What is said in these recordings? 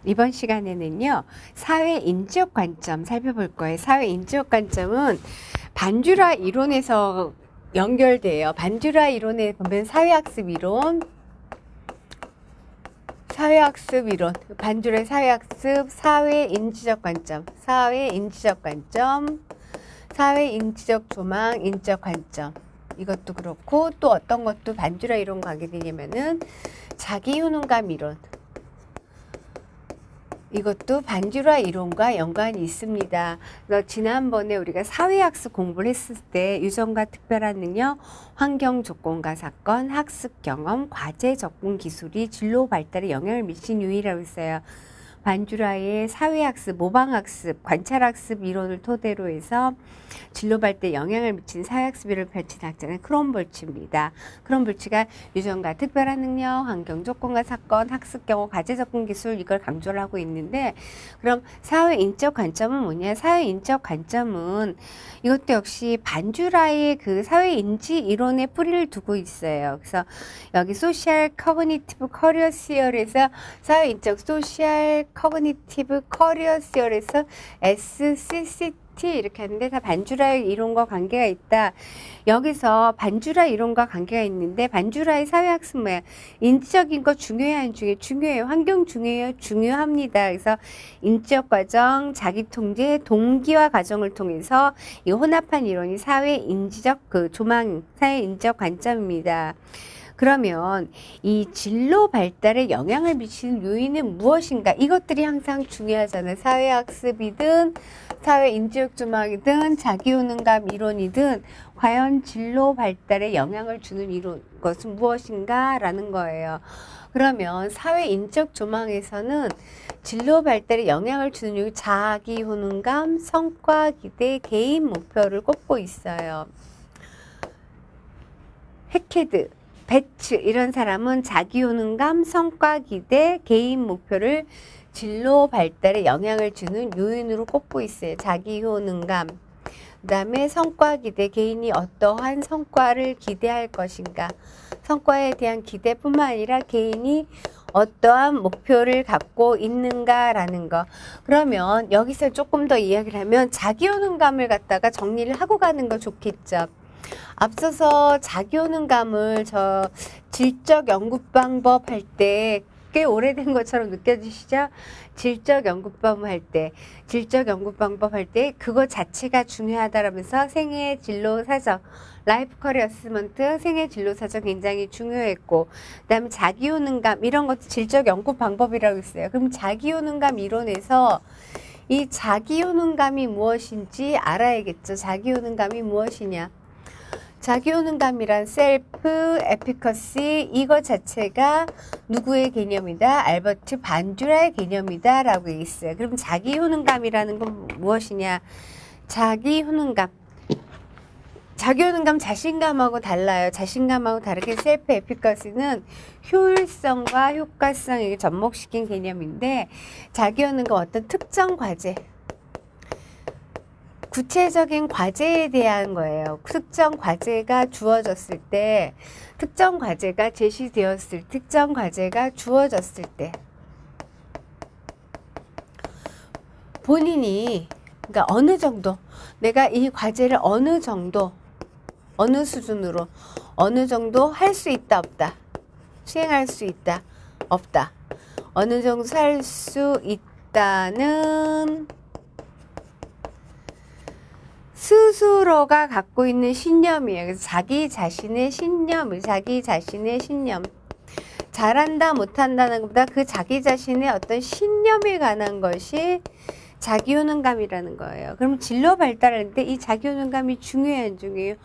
이번 시간에는요, 사회 인지적 관점 살펴볼 거예요. 사회 인지적 관점은 반주라 이론에서 연결돼요. 반주라 이론에 보면 사회학습 이론, 반주라의 사회학습, 사회 인지적 관점, 사회 인지적 관점, 사회 인지적 조망, 인지적 관점. 이것도 그렇고 또 어떤 것도 반주라 이론 가게 되냐면은 자기 효능감 이론. 이것도 반주라 이론과 연관이 있습니다. 그래서 지난번에 우리가 사회학습 공부를 했을 때 유전과 특별한 능력, 환경 조건과 사건, 학습 경험, 과제 접근 기술이 진로 발달에 영향을 미친 요인이라고 했어요. 반주라의 사회학습, 모방학습, 관찰학습 이론을 토대로 해서 진로 발달에 영향을 미친 사회학습 이론을 펼친 학자는 크롬볼츠입니다. 크롬볼츠가 유전과 특별한 능력, 환경 조건과 사건, 학습 경험, 과제 접근 기술 이걸 강조를 하고 있는데, 그럼 사회인적 관점은 뭐냐? 사회인적 관점은 이것도 역시 반주라의 그 사회인지 이론에 뿌리를 두고 있어요. 그래서 여기 소셜 커그니티브 커리어 시열에서 사회인적 소셜 커그니티브 커리어 시열에서 SCCT 이렇게 하는데 다 반주라의 이론과 관계가 있다. 여기서 반주라 이론과 관계가 있는데 반주라의 사회학습 뭐야? 인지적인 거 중요해요, 안 중요해요? 중요해요. 환경 중요해요? 중요합니다. 그래서 인지적 과정, 자기통제, 동기화 과정을 통해서 이 혼합한 이론이 사회인지적 그 조망, 사회인지적 관점입니다. 그러면 이 진로 발달에 영향을 미치는 요인은 무엇인가? 이것들이 항상 중요하잖아요. 사회학습이든 사회인지적 조망이든 자기효능감 이론이든 과연 진로 발달에 영향을 주는 이론 것은 무엇인가? 라는 거예요. 그러면 사회인적 조망에서는 진로 발달에 영향을 주는 요인 자기효능감, 성과 기대, 개인 목표를 꼽고 있어요. 해케드 배츠 이런 사람은 자기효능감, 성과 기대, 개인 목표를 진로 발달에 영향을 주는 요인으로 꼽고 있어요. 자기효능감, 그 다음에 성과 기대, 개인이 어떠한 성과를 기대할 것인가, 성과에 대한 기대뿐만 아니라 개인이 어떠한 목표를 갖고 있는가라는 거. 그러면 여기서 조금 더 이야기를 하면 자기효능감을 갖다가 정리를 하고 가는 거 좋겠죠. 앞서서 자기효능감을 저 질적 연구 방법 할 때 꽤 오래된 것처럼 느껴지시죠? 질적 연구 방법 할 때, 그거 자체가 중요하다라면서 생애 진로 사정, 라이프 커리어 어세스먼트, 생애 진로 사정 굉장히 중요했고, 그 다음에 자기효능감 이런 것도 질적 연구 방법이라고 했어요. 그럼 자기효능감 이론에서 이 자기효능감이 무엇인지 알아야겠죠. 자기효능감이 무엇이냐? 자기효능감이란 셀프, 에피커시 이거 자체가 누구의 개념이다? 알버트 반주라의 개념이다 라고 있어요. 그럼 자기효능감이라는 건 무엇이냐? 자기효능감 자신감하고 달라요. 자신감하고 다르게 셀프 에피커시는 효율성과 효과성을 접목시킨 개념인데, 자기효능감 어떤 특정 과제, 구체적인 과제에 대한 거예요. 특정 과제가 주어졌을 때, 특정 과제가 제시되었을 때, 특정 과제가 주어졌을 때 본인이 그러니까 어느 정도 내가 이 과제를 어느 정도 어느 수준으로 어느 정도 할 수 있다 없다, 수행할 수 있다 없다, 어느 정도 할 수 있다는 스스로가 갖고 있는 신념이에요. 그래서 자기 자신의 신념. 잘한다, 못한다는 것보다 그 자기 자신의 어떤 신념에 관한 것이 자기효능감이라는 거예요. 그럼 진로 발달할 때 이 자기효능감이 중요해요, 안 중요해요?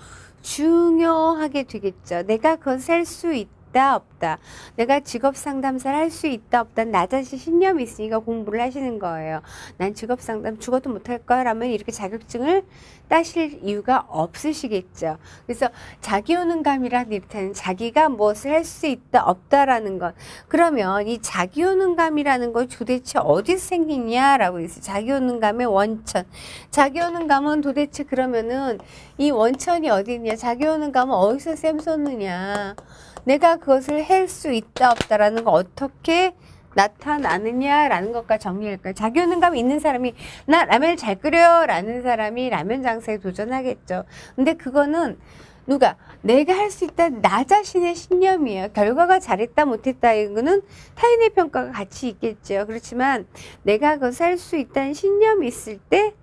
중요하게 되겠죠. 내가 그것을 할 수 있다, 없다. 내가 직업 상담사를 할 수 있다, 없다. 나 자신 신념이 있으니까 공부를 하시는 거예요. 난 직업 상담 죽어도 못할 거야 라면 이렇게 자격증을 따실 이유가 없으시겠죠. 그래서 자기효능감이란 이렇다는 자기가 무엇을 할 수 있다, 없다라는 것. 그러면 이 자기효능감이라는 것 도대체 어디서 생기냐라고 했어요. 자기효능감의 원천. 자기효능감은 도대체 그러면은 이 원천이 어디 있냐? 자기효능감은 어디서 샘솟느냐? 내가 그것을 할 수 있다, 없다라는 거 어떻게 나타나느냐라는 것과 정리할까요? 자기효능감이 있는 사람이 나 라면을 잘 끓여 라는 사람이 라면 장사에 도전하겠죠. 근데 그거는 누가 내가 할 수 있다 나 자신의 신념이에요. 결과가 잘했다 못했다 이거는 타인의 평가가 같이 있겠죠. 그렇지만 내가 그것을 할 수 있다는 신념이 있을 때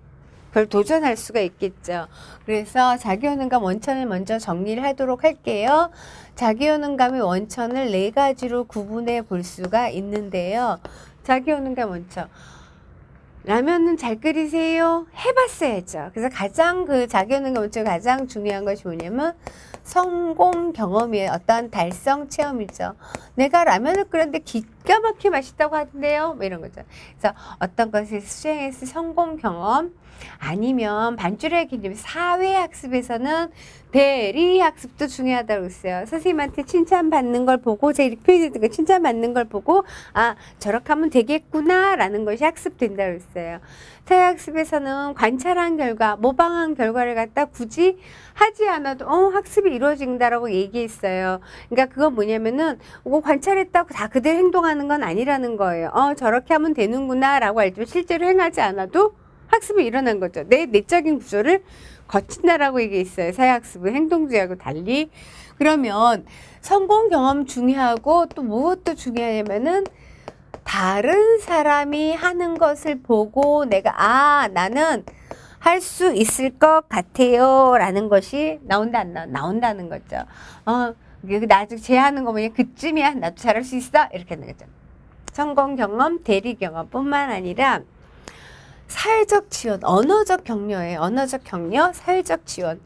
그걸 도전할 수가 있겠죠. 그래서 자기효능감 원천을 먼저 정리를 하도록 할게요. 자기효능감의 원천을 4가지로 구분해 볼 수가 있는데요. 자기효능감 원천. 라면은 잘 끓이세요? 해봤어야죠. 그래서 가장 자기효능감 원천 가장 중요한 것이 뭐냐면 성공 경험이에요. 어떠한 달성 체험이죠. 내가 라면을 끓였는데 기가 막히게 맛있다고 하던데요. 뭐 이런 거죠. 그래서 어떤 것을 수행했을 성공 경험 아니면 반줄의 개념 사회학습에서는 대리학습도 중요하다고 했어요. 선생님한테 칭찬받는 걸 보고 제 이렇게 표현했던 거 칭찬받는 걸 보고 아 저렇게 하면 되겠구나 라는 것이 학습된다고 했어요. 사회학습에서는 관찰한 결과 모방한 결과를 갖다 굳이 하지 않아도 학습이 이루어진다라고 얘기했어요. 그러니까 그건 뭐냐면은 관찰했다고 다 그대로 행동하는 건 아니라는 거예요. 저렇게 하면 되는구나 라고 알지만 실제로 행하지 않아도 학습이 일어난 거죠. 내 내적인 구조를 거친다라고 얘기했어요. 사회학습은 행동주의하고 달리. 그러면 성공 경험 중요하고 또 무엇도 중요하냐면은 다른 사람이 하는 것을 보고 내가 나는 할 수 있을 것 같아요 라는 것이 나온다 안 나온다는 거죠. 나중에 쟤 하는 거 보니 그쯤이야 나도 잘할 수 있어 이렇게 하는 거죠. 성공 경험, 대리 경험 뿐만 아니라 사회적 지원, 언어적 격려예요. 언어적 격려, 사회적 지원.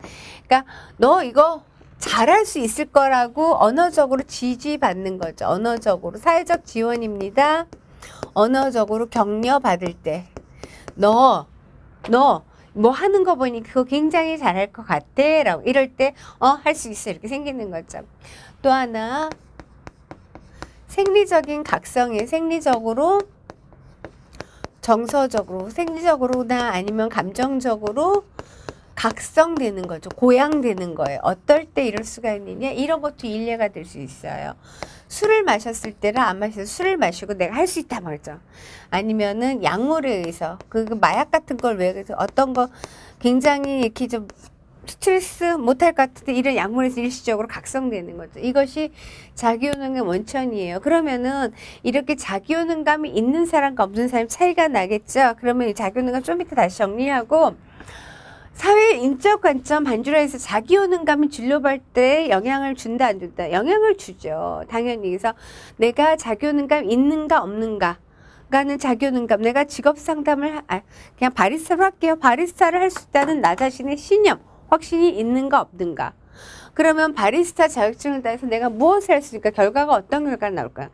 그러니까 너 이거 잘할 수 있을 거라고 언어적으로 지지받는 거죠. 언어적으로 사회적 지원입니다. 언어적으로 격려 받을 때 너 뭐 하는 거 보니 그거 굉장히 잘할 것 같아 라고 이럴 때 할 수 있어 이렇게 생기는 거죠. 또 하나 생리적인 각성이에요. 생리적으로 정서적으로 생리적으로나 아니면 감정적으로 각성되는 거죠. 고양되는 거예요. 어떨 때 이럴 수가 있느냐 이런 것도 일례가 될 수 있어요. 술을 마셨을 때랑 안 마셔서 술을 마시고 내가 할 수 있다 말이죠. 아니면은 약물에 의해서 그 마약 같은 걸 왜 어떤 거 굉장히 이렇게 좀 스트레스 못할 것 같은데 이런 약물에서 일시적으로 각성되는 거죠. 이것이 자기효능의 원천이에요. 그러면은 이렇게 자기효능감이 있는 사람과 없는 사람 차이가 나겠죠. 그러면 이 자기효능감 좀 이따 다시 정리하고 사회의 인적 관점 반주라에서 자기효능감이 진로 발달에 영향을 준다 안 준다? 영향을 주죠. 당연히. 그래서 내가 자기효능감 있는가 없는가 가는 자기효능감 내가 직업 상담을 그냥 바리스타로 할게요. 바리스타를 할 수 있다는 나 자신의 신념 확신이 있는가 없는가. 그러면 바리스타 자격증을 따서 내가 무엇을 할 수 있을까? 결과가 어떤 결과가 나올까요?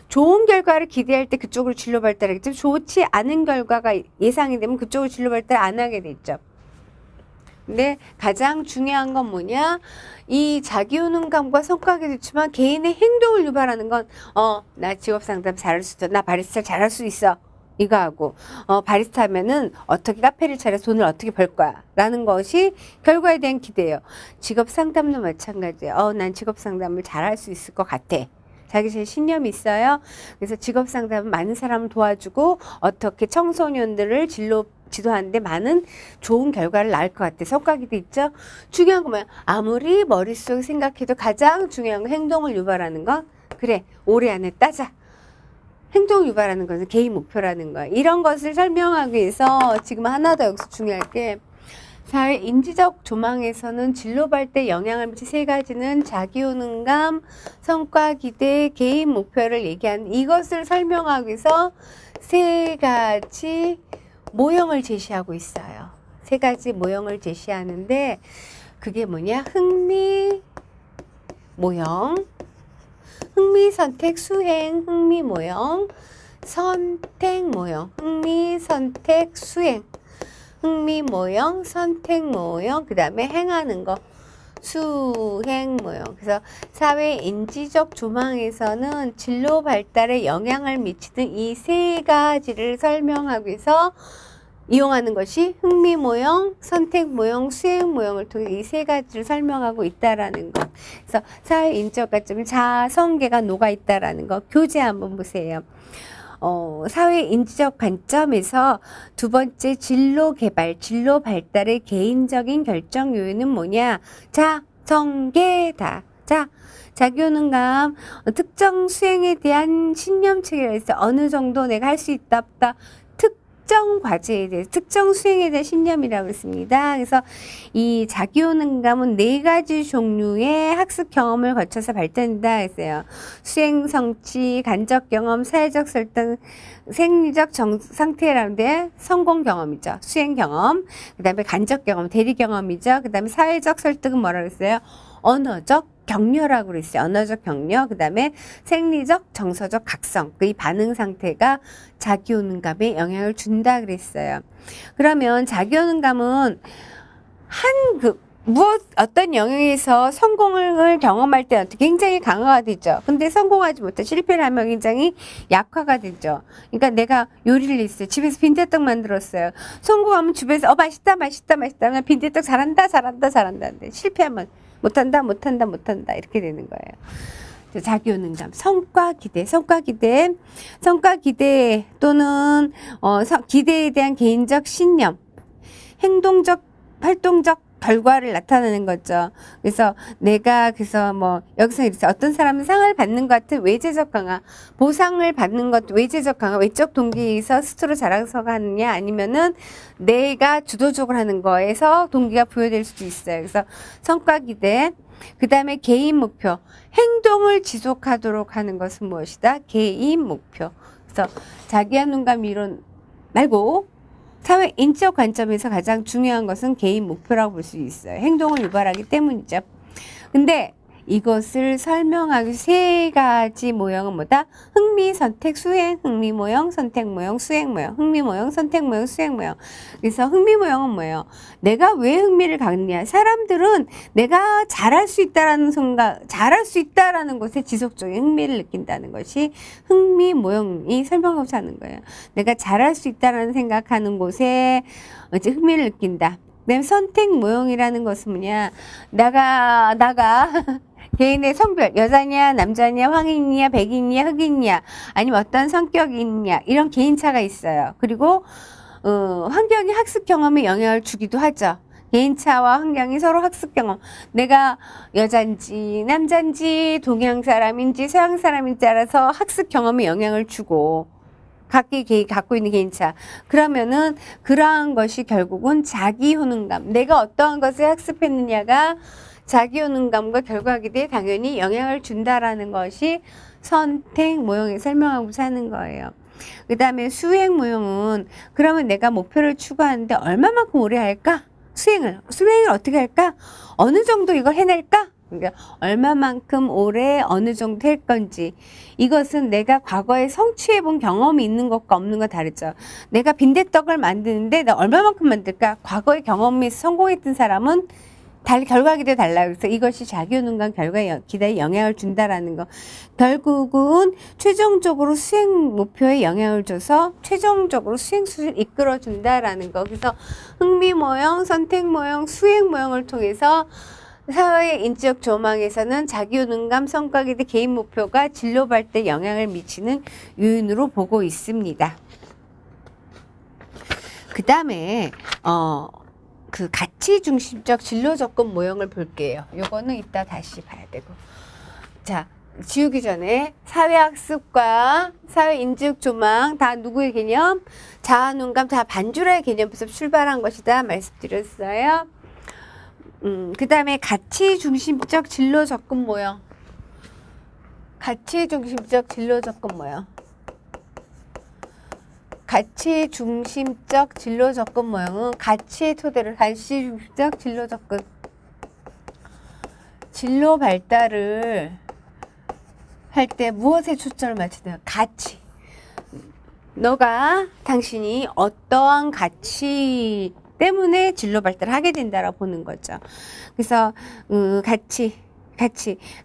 좋은 결과를 기대할 때 그쪽으로 진로 발달하겠죠. 좋지 않은 결과가 예상이 되면 그쪽으로 진로 발달 안 하게 되죠. 근데 가장 중요한 건 뭐냐? 이 자기효능감과 성과가 좋지만 개인의 행동을 유발하는 건 나 직업상담 잘할 수 있어. 나 바리스타 잘할 수 있어. 이거 하고 바리스타 하면은 어떻게 카페를 차려서 돈을 어떻게 벌 거야 라는 것이 결과에 대한 기대예요. 직업상담도 마찬가지예요. 난 직업상담을 잘할 수 있을 것 같아. 자기 자신 신념이 있어요. 그래서 직업상담은 많은 사람을 도와주고 어떻게 청소년들을 지도하는데 많은 좋은 결과를 낳을 것 같아. 성과기도 있죠. 중요한 건 뭐야? 아무리 머릿속에 생각해도 가장 중요한 건 행동을 유발하는 건 그래 올해 안에 따자. 행동 유발하는 것은 개인 목표라는 거야. 이런 것을 설명하기 위해서 지금 하나 더 여기서 중요할 게 사회 인지적 조망에서는 진로 발달에 영향을 미친 3가지는 자기효능감, 성과 기대, 개인 목표를 얘기하는 이것을 설명하기 위해서 3가지 모형을 제시하고 있어요. 3가지 모형을 제시하는데 그게 뭐냐? 흥미 모형, 흥미 선택 수행, 흥미 모형, 선택 모형, 흥미 선택 수행, 흥미 모형, 선택 모형, 그 다음에 행하는 거 수행 모형. 그래서 사회 인지적 조망에서는 진로 발달에 영향을 미치는 이 3가지를 설명하기 위해서 이용하는 것이 흥미 모형, 선택 모형, 수행 모형을 통해 이 3가지를 설명하고 있다라는 것. 그래서 사회 인적 관점에 자성계가 녹아 있다라는 것. 교재 한번 보세요. 사회 인지적 관점에서 두 번째 진로 개발, 진로 발달의 개인적인 결정 요인은 뭐냐? 자, 전개다. 자, 자기효능감, 특정 수행에 대한 신념 체계가 있어. 어느 정도 내가 할 수 있다, 없다. 특정 과제에 대해서, 특정 수행에 대한 신념이라고 했습니다. 그래서 이 자기효능감은 4가지 종류의 학습 경험을 거쳐서 발전된다 했어요. 수행 성취, 간접 경험, 사회적 설득, 생리적 상태라는데 성공 경험이죠. 수행 경험. 그 다음에 간접 경험, 대리 경험이죠. 그 다음에 사회적 설득은 뭐라고 했어요? 언어적 격려라고 그랬어요. 언어적 격려, 그 다음에 생리적, 정서적 각성, 그 이 반응 상태가 자기효능감에 영향을 준다 그랬어요. 그러면 자기효능감은 어떤 영역에서 성공을 경험할 때 굉장히 강화가 되죠. 근데 성공하지 못해 실패를 하면 굉장히 약화가 되죠. 그러니까 내가 요리를 했어요. 집에서 빈대떡 만들었어요. 성공하면 집에서 맛있다. 빈대떡 잘한다. 근데 실패하면 못한다 이렇게 되는 거예요. 자기효능감, 성과 기대 또는 기대에 대한 개인적 신념, 행동적, 활동적 결과를 나타내는 거죠. 그래서 내가 여기서 이렇게 어떤 사람은 상을 받는 것 같은 외재적 강화, 보상을 받는 것 외재적 강화, 외적 동기에서 스스로 자랑서가 하느냐 아니면은 내가 주도적으로 하는 거에서 동기가 부여될 수도 있어요. 그래서 성과 기대, 그 다음에 개인 목표, 행동을 지속하도록 하는 것은 무엇이다? 개인 목표. 그래서 자기효능감 이론 말고 사회 인적 관점에서 가장 중요한 것은 개인 목표라고 볼 수 있어요. 행동을 유발하기 때문이죠. 근데 이것을 설명하기 3가지 모형은 뭐다? 흥미, 선택, 수행, 흥미 모형, 선택 모형, 수행 모형, 흥미 모형, 선택 모형, 수행 모형. 그래서 흥미 모형은 뭐예요? 내가 왜 흥미를 갖느냐? 사람들은 내가 잘할 수 있다라는 것에 지속적인 흥미를 느낀다는 것이 흥미 모형이 설명하고자 하는 거예요. 내가 잘할 수 있다라는 생각하는 곳에 이제 흥미를 느낀다. 그다음에 선택 모형이라는 것은 뭐냐? 나가 개인의 성별, 여자냐, 남자냐, 황인이냐, 백인이냐, 흑인이냐, 아니면 어떤 성격이 있냐, 이런 개인차가 있어요. 그리고, 환경이 학습 경험에 영향을 주기도 하죠. 개인차와 환경이 서로 학습 경험. 내가 여잔지, 남잔지, 동양 사람인지, 서양 사람인지 따라서 학습 경험에 영향을 주고, 각기 갖고 있는 개인차. 그러면은, 그러한 것이 결국은 자기효능감. 내가 어떠한 것을 학습했느냐가 자기효능감과 결과기대에 당연히 영향을 준다라는 것이 선택 모형에 설명하고자 하는 거예요. 그 다음에 수행 모형은 그러면 내가 목표를 추구하는데 얼마만큼 오래 할까? 수행을 어떻게 할까? 어느 정도 이걸 해낼까? 그러니까 얼마만큼 오래 어느 정도 할 건지. 이것은 내가 과거에 성취해본 경험이 있는 것과 없는 거 다르죠. 내가 빈대떡을 만드는데 나 얼마만큼 만들까? 과거의 경험이 성공했던 사람은 결과 기대 달라요. 그래서 이것이 자기효능감 결과 기대에 영향을 준다라는 거. 결국은 최종적으로 수행 목표에 영향을 줘서 최종적으로 수행 수준을 이끌어 준다라는 거. 그래서 흥미 모형, 선택 모형, 수행 모형을 통해서 사회 인지적 조망에서는 자기효능감, 성과 기대, 개인 목표가 진로 발달에 영향을 미치는 요인으로 보고 있습니다. 그 다음에 그 가치 중심적 진로 접근 모형을 볼게요. 요거는 이따 다시 봐야 되고. 자, 지우기 전에 사회학습과 사회인지적 조망 다 누구의 개념? 자아능감 다 반주라의 개념에서 출발한 것이다 말씀드렸어요. 그 다음에 가치 중심적 진로 접근 모형. 가치 중심적 진로 접근 모형. 가치 중심적 진로 접근 모형은 가치 중심적 진로 접근. 진로 발달을 할 때 무엇에 초점을 맞추냐? 가치. 당신이 어떠한 가치 때문에 진로 발달을 하게 된다라고 보는 거죠. 그래서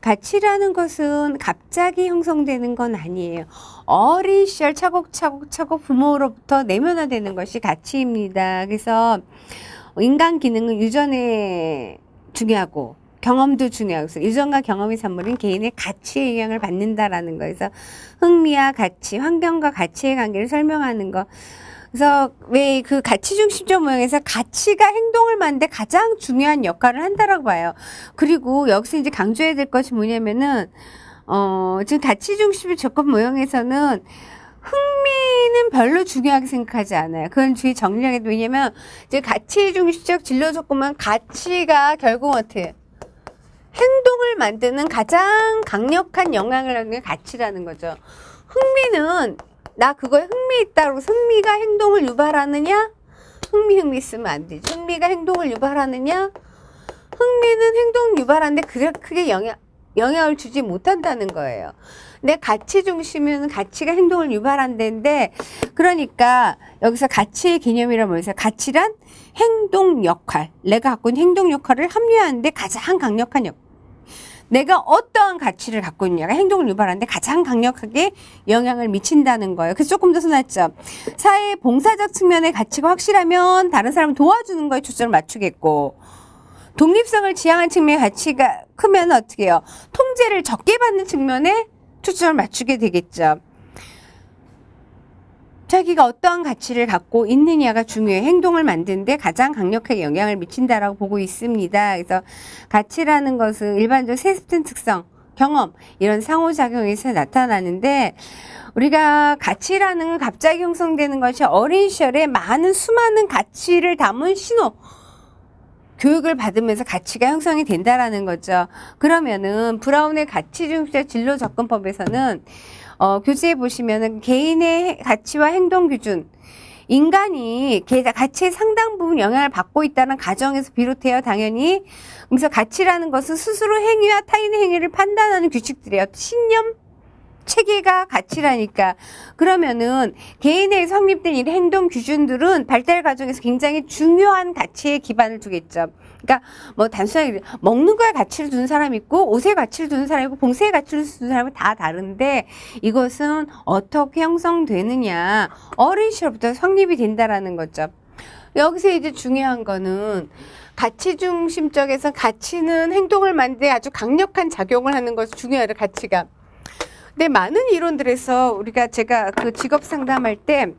가치라는 것은 갑자기 형성되는 건 아니에요. 어린 시절 차곡차곡 부모로부터 내면화되는 것이 가치입니다. 그래서 인간 기능은 유전에 중요하고 경험도 중요하고 유전과 경험이 선물인 개인의 가치에 영향을 받는다라는 거에서 흥미와 가치, 환경과 가치의 관계를 설명하는 거. 그래서 왜 그 가치 중심적 모형에서 가치가 행동을 만드는데 가장 중요한 역할을 한다라고 봐요. 그리고 여기서 이제 강조해야 될 것이 뭐냐면은 지금 가치 중심적 접근 모형에서는 흥미는 별로 중요하게 생각하지 않아요. 그건 주의 정리하게 왜냐면 이제 가치 중심적 진로 접근은 가치가 결국 어떻게 행동을 만드는 가장 강력한 영향을 하는 게 가치라는 거죠. 흥미는 나 그거에 흥미 있다고 흥미가 행동을 유발하느냐? 흥미 쓰면 안 되지. 흥미가 행동을 유발하느냐? 흥미는 행동 유발하는데 크게 영향을 주지 못한다는 거예요. 근데 가치 중심은 가치가 행동을 유발한다는데 그러니까 여기서 가치의 개념이란 뭐예요? 가치란 행동 역할, 내가 갖고 있는 행동 역할을 합리화하는데 가장 강력한 역할. 내가 어떠한 가치를 갖고 있냐가 행동을 유발하는데 가장 강력하게 영향을 미친다는 거예요. 그래서 조금 더 순화점. 사회의 봉사적 측면의 가치가 확실하면 다른 사람을 도와주는 거에 초점을 맞추겠고 독립성을 지향한 측면의 가치가 크면 어떻게 해요? 통제를 적게 받는 측면에 초점을 맞추게 되겠죠. 자기가 어떠한 가치를 갖고 있느냐가 중요해. 행동을 만드는데 가장 강력하게 영향을 미친다라고 보고 있습니다. 그래서 가치라는 것은 일반적으로 세습된 특성, 경험 이런 상호작용에서 나타나는데 우리가 가치라는 건 갑자기 형성되는 것이 어린 시절에 많은 수많은 가치를 담은 신호 교육을 받으면서 가치가 형성이 된다라는 거죠. 그러면은 브라운의 가치 중심적 진로 접근법에서는 교재에 보시면은 개인의 가치와 행동 기준, 인간이 가치의 상당 부분 영향을 받고 있다는 가정에서 비롯해요. 당연히. 그래서 가치라는 것은 스스로 행위와 타인의 행위를 판단하는 규칙들이에요. 신념, 체계가 가치라니까. 그러면은 개인의 성립된 이 행동 기준들은 발달 과정에서 굉장히 중요한 가치에 기반을 두겠죠. 그러니까 뭐 단순하게 먹는 거에 가치를 두는 사람이 있고 옷에 가치를 두는 사람이 있고 봉사에 가치를 두는 사람은 다 다른데 이것은 어떻게 형성되느냐 어린 시절부터 성립이 된다라는 거죠. 여기서 이제 중요한 거는 가치 중심적에서 가치는 행동을 만드는 아주 강력한 작용을 하는 것이 중요해요. 가치가. 근데 많은 이론들에서 제가 그 직업 상담할 때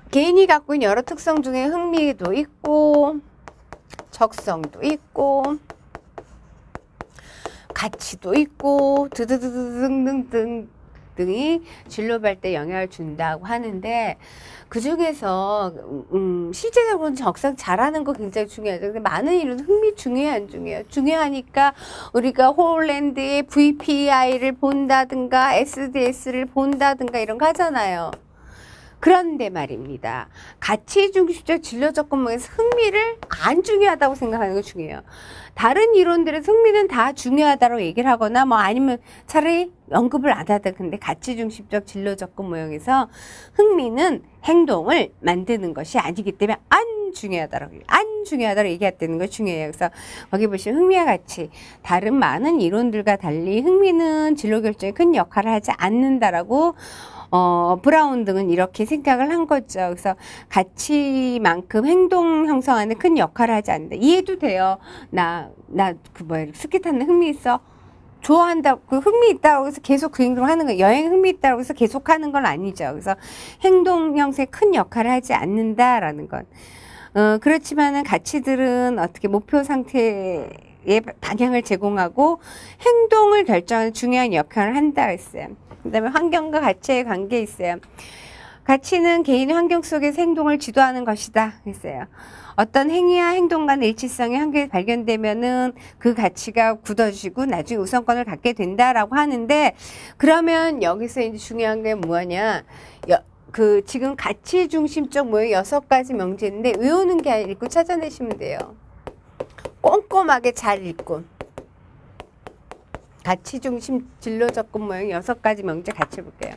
개인이 갖고 있는 여러 특성 중에 흥미도 있고 적성도 있고 가치도 있고 등등등등등이 진로 발달에 영향을 준다고 하는데 그 중에서 실제적으로는 적성 잘하는 거 굉장히 중요하죠. 근데 많은 이론 흥미 중요해 안 중요해요? 중요하니까 우리가 홀랜드의 VPI를 본다든가 SDS를 본다든가 이런 거 하잖아요. 그런데 말입니다. 가치 중심적 진로 접근법에서 흥미를 안 중요하다고 생각하는 거 중요해요. 다른 이론들의 흥미는 다 중요하다고 얘기를 하거나 뭐 아니면 차라리 언급을 안 하다. 근데 가치 중심적 진로 접근 모형에서 흥미는 행동을 만드는 것이 아니기 때문에 안 중요하다고 얘기했다는 거 중요해요. 그래서 거기 보시면 흥미와 가치 다른 많은 이론들과 달리 흥미는 진로 결정에 큰 역할을 하지 않는다라고 브라운 등은 이렇게 생각을 한 거죠. 그래서 가치만큼 행동 형성하는 큰 역할을 하지 않는다. 이해도 돼요. 스키 타는 흥미 있어? 좋아한다고, 흥미 있다고 해서 계속 그 행동을 하는 거예요. 여행 흥미 있다고 해서 계속 하는 건 아니죠. 그래서 행동 형성에 큰 역할을 하지 않는다라는 것. 그렇지만은 가치들은 어떻게 목표 상태의 방향을 제공하고 행동을 결정하는 중요한 역할을 한다 했어요. 그 다음에 환경과 가치의 관계에 있어요. 가치는 개인의 환경 속에서 행동을 지도하는 것이다 했어요. 어떤 행위와 행동 간의 일치성이 한계 발견되면은 그 가치가 굳어지고 나중에 우선권을 갖게 된다라고 하는데 그러면 여기서 이제 중요한 게 뭐냐? 지금 가치 중심적 모형 6가지 명제인데 외우는 게 아니라 읽고 찾아내시면 돼요. 꼼꼼하게 잘 읽고. 가치 중심 진로 접근 모형 6가지 명제 같이 볼게요.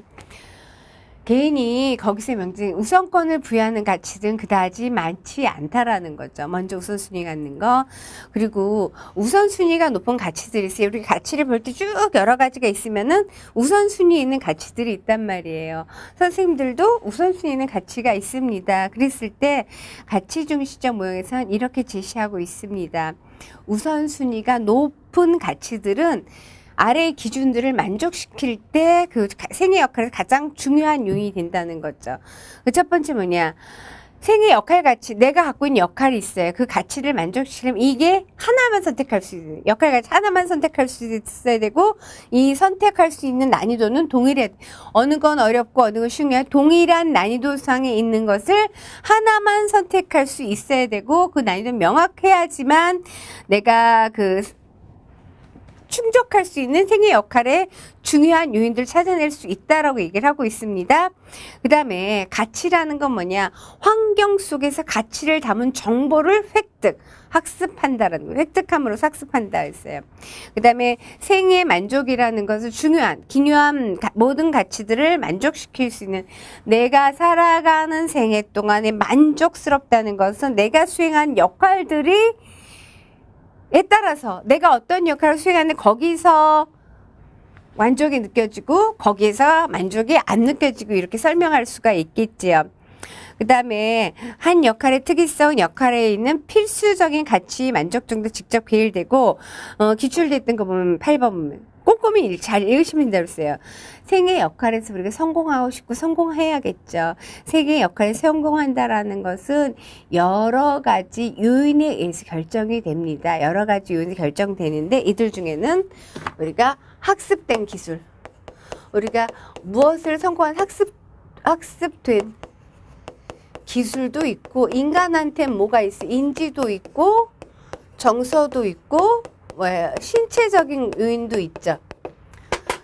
개인이 거기서 명제 우선권을 부여하는 가치들은 그다지 많지 않다라는 거죠. 먼저 우선순위 갖는 거. 그리고 우선순위가 높은 가치들이 있어요. 우리 가치를 볼 때 쭉 여러 가지가 있으면은 우선순위에 있는 가치들이 있단 말이에요. 선생님들도 우선순위에 있는 가치가 있습니다. 그랬을 때 가치 중심적 모형에서는 이렇게 제시하고 있습니다. 우선순위가 높은 가치들은 아래의 기준들을 만족시킬 때 그 생애 역할에서 가장 중요한 요인이 된다는 거죠. 그 첫 번째 뭐냐? 생애 역할 가치, 내가 갖고 있는 역할이 있어요. 그 가치를 만족시키려면 이게 하나만 선택할 수 있는, 역할 가치 하나만 선택할 수 있어야 되고, 이 선택할 수 있는 난이도는 동일해. 어느 건 어렵고 어느 건 쉬운 게 아니라 동일한 난이도상에 있는 것을 하나만 선택할 수 있어야 되고, 그 난이도는 명확해야지만 내가 그 충족할 수 있는 생애 역할의 중요한 요인들을 찾아낼 수 있다라고 얘기를 하고 있습니다. 그 다음에 가치라는 건 뭐냐? 환경 속에서 가치를 담은 정보를 학습한다라는 거예요. 획득함으로써 학습한다 했어요. 그 다음에 생애 만족이라는 것은 기묘한 모든 가치들을 만족시킬 수 있는, 내가 살아가는 생애 동안에 만족스럽다는 것은 내가 수행한 역할들이 에 따라서 내가 어떤 역할을 수행하는데 거기서 만족이 느껴지고 거기에서 만족이 안 느껴지고 이렇게 설명할 수가 있겠지요. 그 다음에 한 역할의 특이성, 역할에 있는 필수적인 가치 만족 정도 직접 배열되고 기출됐던 거 보면 8번 꼼꼼히 잘 읽으시면 된다고 했어요. 생애 역할에서 우리가 성공하고 싶고 성공해야겠죠. 생애 역할에 성공한다라는 것은 여러 가지 요인에 의해서 결정이 됩니다. 여러 가지 요인이 결정되는데 이들 중에는 우리가 학습된 기술, 우리가 무엇을 성공한 학습된 기술도 있고, 인간한테 뭐가 있어? 인지도 있고, 정서도 있고, 신체적인 요인도 있죠.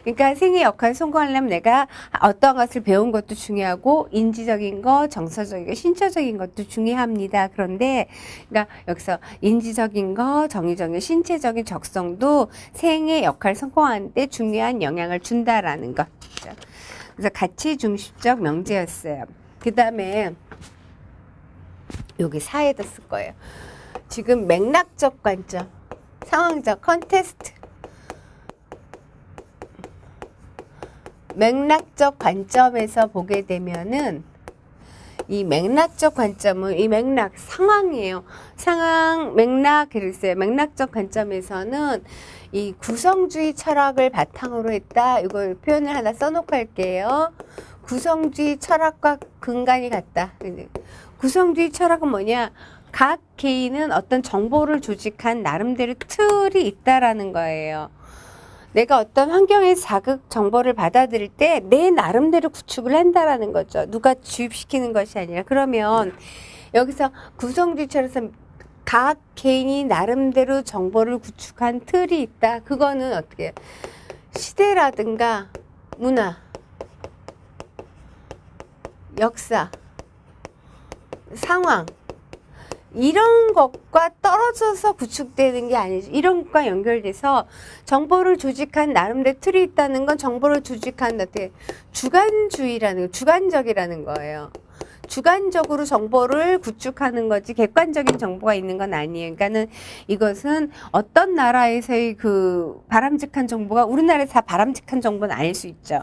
그러니까 생애 역할에 성공하려면 내가 어떤 것을 배운 것도 중요하고, 인지적인 거, 정서적인 거, 신체적인 것도 중요합니다. 그런데, 그러니까 여기서 인지적인 거, 정의적인 거, 신체적인 적성도 생애 역할 성공하는 데 중요한 영향을 준다라는 것. 그래서 가치 중심적 명제였어요. 그 다음에 여기 사에다 쓸 거예요. 지금 맥락적 관점, 상황적 컨테스트, 맥락적 관점에서 보게 되면은 이 맥락적 관점은 이 맥락 상황이에요. 상황 맥락 그랬어요. 맥락적 관점에서는 이 구성주의 철학을 바탕으로 했다. 이걸 표현을 하나 써놓고 할게요. 구성주의 철학과 근간이 같다. 구성주의 철학은 뭐냐? 각 개인은 어떤 정보를 조직한 나름대로 틀이 있다라는 거예요. 내가 어떤 환경에서 자극 정보를 받아들일 때 내 나름대로 구축을 한다라는 거죠. 누가 주입시키는 것이 아니라. 그러면 여기서 구성주의처럼 각 개인이 나름대로 정보를 구축한 틀이 있다. 그거는 어떻게 해요? 시대라든가 문화, 역사, 상황, 이런 것과 떨어져서 구축되는 게 아니죠. 이런 것과 연결돼서 정보를 조직한 나름대로 틀이 있다는 건 정보를 조직한 어떻게 주관주의라는, 주관적이라는 거예요. 주관적으로 정보를 구축하는 거지 객관적인 정보가 있는 건 아니에요. 그러니까는 이것은 어떤 나라에서의 그 바람직한 정보가 우리나라에서 다 바람직한 정보는 아닐 수 있죠.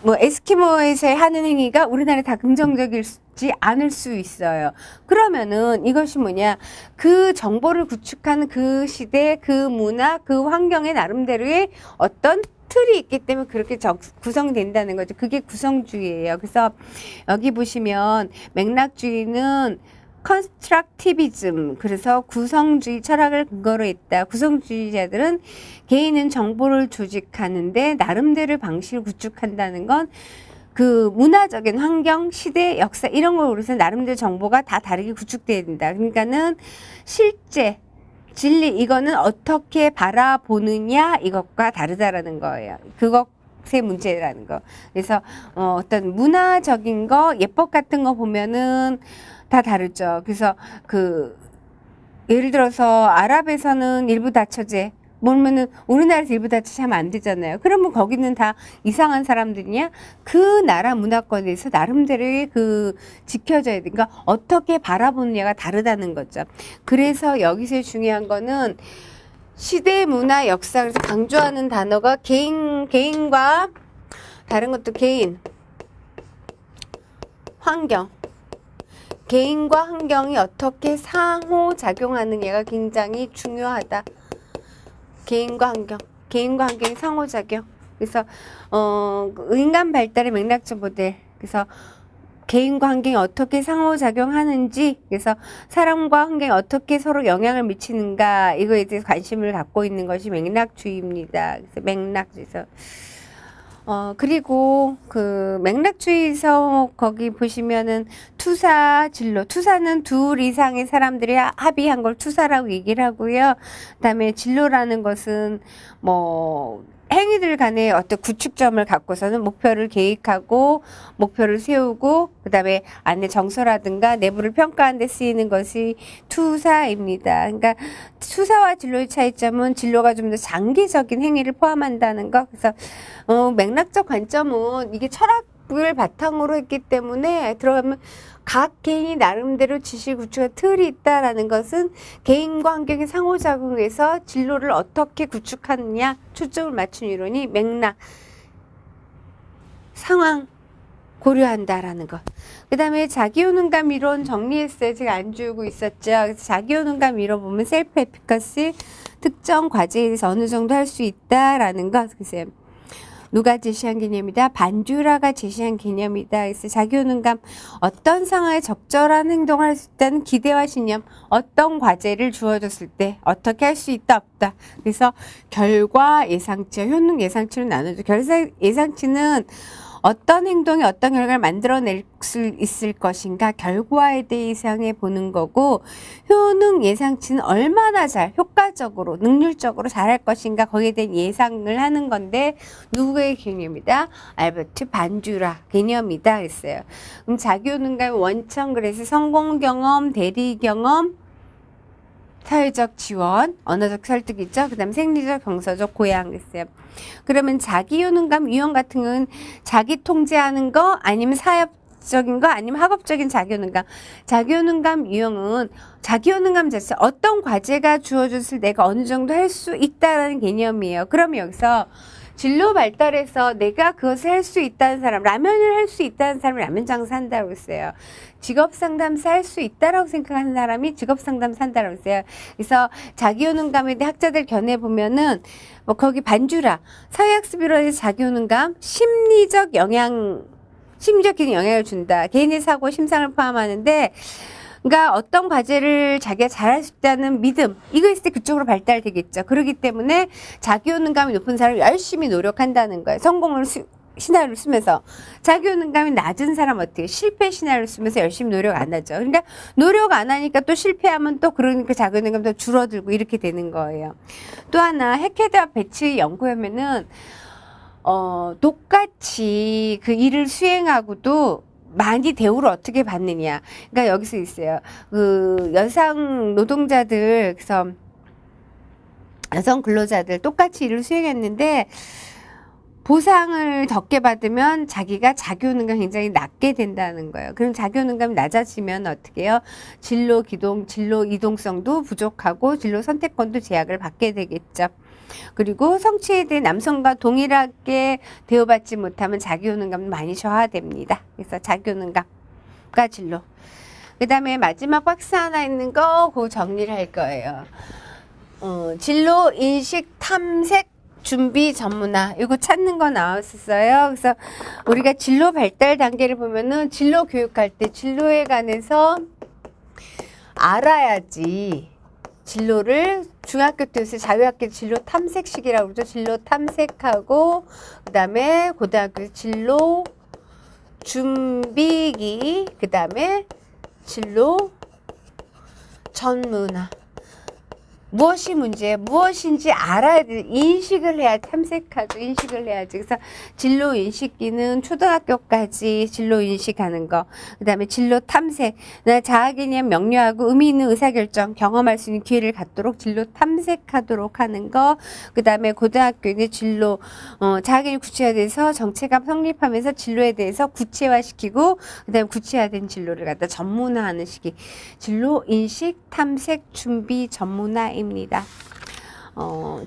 뭐 에스키모에서 하는 행위가 우리나라에 다 긍정적이지 않을 수 있어요. 그러면은 이것이 뭐냐, 그 정보를 구축하는 그 시대, 그 문화, 그 환경의 나름대로의 어떤 틀이 있기 때문에 그렇게 구성된다는 거죠. 그게 구성주의예요. 그래서 여기 보시면 맥락주의는 컨스트럭티비즘, 그래서 구성주의 철학을 근거로 했다. 구성주의자들은 개인은 정보를 조직하는데 나름대로 방식을 구축한다는 건 그 문화적인 환경, 시대, 역사 이런 걸 우리서 나름대로 정보가 다 다르게 구축돼야 된다. 그러니까는 실제 진리 이거는 어떻게 바라보느냐 이것과 다르다라는 거예요. 그것의 문제라는 거. 그래서 어떤 문화적인 거, 예법 같은 거 보면은 다 다르죠. 그래서 예를 들어서 아랍에서는 일부 다처제, 뭐면은 우리나라에서 일부 다처제 하면 안 되잖아요. 그러면 거기는 다 이상한 사람들이냐? 그 나라 문화권에서 나름대로의 지켜져야 돼. 그러니까 어떻게 바라보느냐가 다르다는 거죠. 그래서 여기서 중요한 거는 시대, 문화, 역사, 그래서 강조하는 단어가 개인과 다른 것도 개인, 환경, 개인과 환경이 어떻게 상호작용하느냐가 굉장히 중요하다. 개인과 환경이 상호작용. 그래서 인간 발달의 맥락적 모델. 그래서 개인과 환경이 어떻게 상호작용하는지, 그래서 사람과 환경이 어떻게 서로 영향을 미치는가, 이거에 대해서 관심을 갖고 있는 것이 맥락주의입니다. 그래서 맥락주의에서 그리고 그 맥락주의에서 거기 보시면은 투사 진로, 투사는 둘 이상의 사람들이 합의한 걸 투사라고 얘기를 하고요. 그다음에 진로라는 것은 뭐 행위들 간의 어떤 구축점을 갖고서는 목표를 계획하고 목표를 세우고 그다음에 안에 정서라든가 내부를 평가하는 데 쓰이는 것이 투사입니다. 그러니까 투사와 진로의 차이점은 진로가 좀 더 장기적인 행위를 포함한다는 것. 그래서 맥락적 관점은 이게 철학을 바탕으로 했기 때문에 들어가면 각 개인이 나름대로 지식 구축의 틀이 있다라는 것은 개인과 환경의 상호작용에서 진로를 어떻게 구축하느냐 초점을 맞춘 이론이 맥락, 상황 고려한다라는 것. 그 다음에 자기효능감 이론 정리했어요. 제가 안 주고 있었죠. 그래서 자기효능감 이론 보면 셀프 에피커시 특정 과제에 대해서 어느 정도 할 수 있다라는 것. 글쎄요. 누가 제시한 개념이다? 반듀라가 제시한 개념이다. 그래서 자기효능감, 어떤 상황에 적절한 행동을 할 수 있다는 기대와 신념, 어떤 과제를 주어졌을 때 어떻게 할 수 있다 없다. 그래서 결과 예상치, 효능 예상치로 나누죠. 결과 예상치는 어떤 행동이 어떤 결과를 만들어낼 수 있을 것인가 결과에 대해 보는 거고, 효능 예상치는 얼마나 잘 효과적으로 능률적으로 잘할 것인가 거기에 대한 예상을 하는 건데 누구의 개념이다? 알버트 반듀라 개념이다 했어요. 그럼 자기효능감의 원천, 그래서 성공 경험, 대리 경험, 사회적 지원, 언어적 설득이죠. 그 다음 생리적, 경서적 고양 했어요. 그러면 자기효능감 유형 같은 경우는 자기 통제하는 거 아니면 사업적인 거 아니면 학업적인 자기효능감. 자기효능감 유형은 자기효능감 자체 어떤 과제가 주어졌을 내가 어느 정도 할 수 있다라는 개념이에요. 그러면 여기서 진로 발달해서 내가 그것을 할 수 있다는 사람, 라면을 할 수 있다는 사람이 라면 장사한다고 했어요. 직업 상담사 할 수 있다라고 생각하는 사람이 직업 상담사 한다라고 했어요. 그래서 자기효능감에 대해 학자들 견해 보면은 뭐 거기 반주라 사회학습이론에서 자기효능감 심리적 영향을 준다. 개인의 사고, 심상을 포함하는데, 그러니까 어떤 과제를 자기가 잘할 수 있다는 믿음, 이거 있을 때 그쪽으로 발달되겠죠. 그렇기 때문에 자기효능감이 높은 사람이 열심히 노력한다는 거예요. 성공을 시나리오를 쓰면서. 자기효능감이 낮은 사람 어떻게 실패 시나리오를 쓰면서 열심히 노력 안 하죠. 그러니까 노력 안 하니까 또 실패하면 또 그러니까 자기효능감도 줄어들고 이렇게 되는 거예요. 또 하나 해케드와 배츠 연구하면은 똑같이 그 일을 수행하고도 많이 대우를 어떻게 받느냐. 그러니까 여기서 있어요. 그 여성 노동자들, 그래서 여성 근로자들 똑같이 일을 수행했는데 보상을 적게 받으면 자기가 자기효능감이 굉장히 낮게 된다는 거예요. 그럼 자기효능감이 낮아지면 어떻게 해요? 진로 이동성도 부족하고 진로 선택권도 제약을 받게 되겠죠. 그리고 성취에 대해 남성과 동일하게 대우받지 못하면 자기효능감은 많이 저하됩니다. 그래서 자기효능감과 진로. 그 다음에 마지막 박스 하나 있는 거 그거 정리를 할 거예요. 진로, 인식, 탐색, 준비, 전문화. 이거 찾는 거 나왔었어요. 그래서 우리가 진로 발달 단계를 보면은 진로 교육할 때 진로에 관해서 알아야지. 진로를 중학교 때부터 자유학교 진로 탐색식이라고 그러죠. 진로 탐색하고 그 다음에 고등학교 진로 준비기, 그 다음에 진로 전문화. 무엇이 문제예요? 무엇인지 알아야 돼. 인식을 해야 탐색하죠. 인식을 해야지. 그래서 진로 인식기는 초등학교까지 진로 인식하는 거. 그 다음에 진로 탐색. 자아개념 명료하고 의미 있는 의사결정, 경험할 수 있는 기회를 갖도록 진로 탐색하도록 하는 거. 그 다음에 고등학교는 진로, 자아개념 구체화돼서 정체감 성립하면서 진로에 대해서 구체화시키고, 그 다음에 구체화된 진로를 갖다 전문화하는 시기. 진로 인식, 탐색, 준비, 전문화 입니다.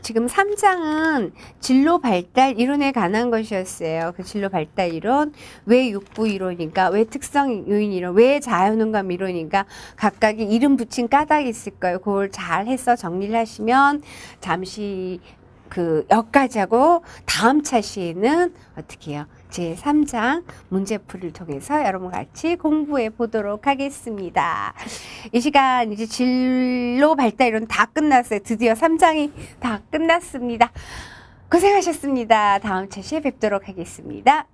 지금 3장은 진로 발달 이론에 관한 것이었어요. 그 진로 발달 이론, 왜 육부 이론인가, 왜 특성 요인 이론, 왜 자연음감 이론인가, 각각의 이름 붙인 까닭이 있을 거예요. 그걸 잘 해서 정리를 하시면 잠시 여기까지 하고 다음 차시에는 어떻게 해요? 제 3장 문제풀이를 통해서 여러분 같이 공부해 보도록 하겠습니다. 이 시간 이제 진로 발달 이론 다 끝났어요. 드디어 3장이 다 끝났습니다. 고생하셨습니다. 다음 차시에 뵙도록 하겠습니다.